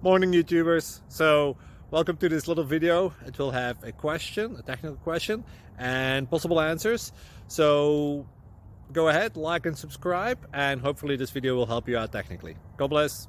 Morning YouTubers. So welcome to this little video. It will have a question, a technical question, and possible answers. So go ahead, like and subscribe, and hopefully this video will help you out technically. God bless.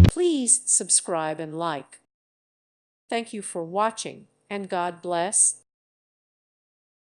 Please subscribe and like. Thank you for watching, and God bless.